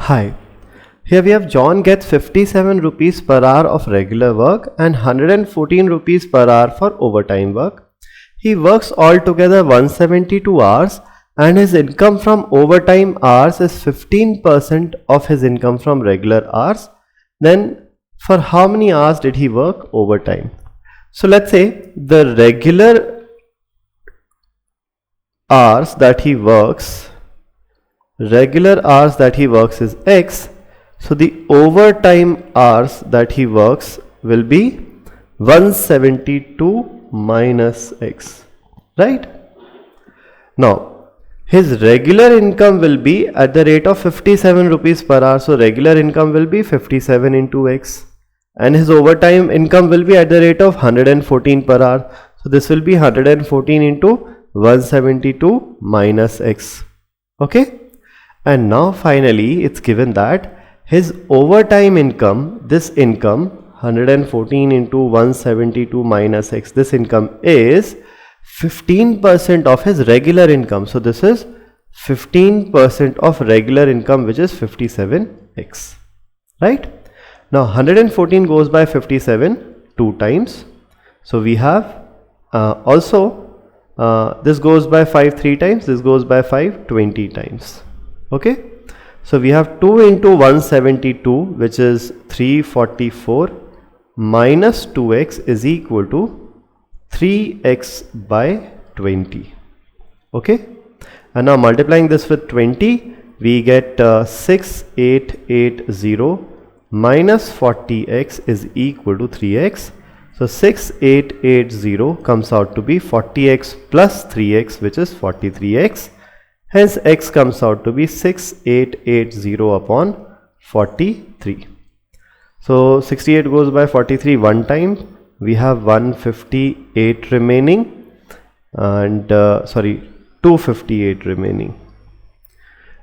Hi, here we have John gets 57 rupees per hour of regular work and 114 rupees per hour for overtime work. He works altogether 172 hours and his income from overtime hours is 15% of his income from regular hours. Then for how many hours did he work overtime? So let's say the regular hours that he works is X. So the overtime hours that he works will be 172 minus X, right? Now his regular income will be at the rate of 57 rupees per hour. So regular income will be 57 into X, and his overtime income will be at the rate of 114 per hour. So this will be 114 into 172 minus X. Okay. And now finally it's given that his overtime income, this income 114 into 172 minus X, this income is 15% of his regular income. So this is 15% of regular income, which is 57X, right? Now 114 goes by 57 2 times. So we have this goes by 5 3 times, this goes by 5 20 times. Okay, so we have 2 into 172, which is 344, minus 2x is equal to 3x by 20. Okay, and now multiplying this with 20, we get 6880 minus 40x is equal to 3x. So 6880 comes out to be 40x plus 3x, which is 43x. Hence X comes out to be 6880 upon 43. So 68 goes by 43 one time. We have 158 remaining, and 258 remaining,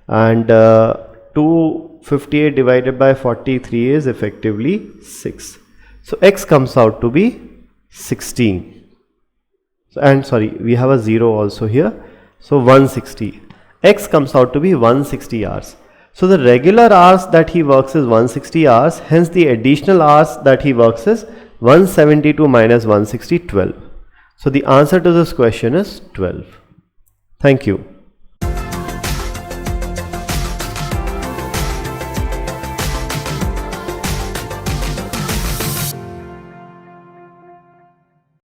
and 258 divided by 43 is effectively 6. So X comes out to be 16. So, and we have a 0 also here. So 160. X comes out to be 160 hours. So the regular hours that he works is 160 hours. Hence the additional hours that he works is 172 minus 160, 12. So the answer to this question is 12. Thank you.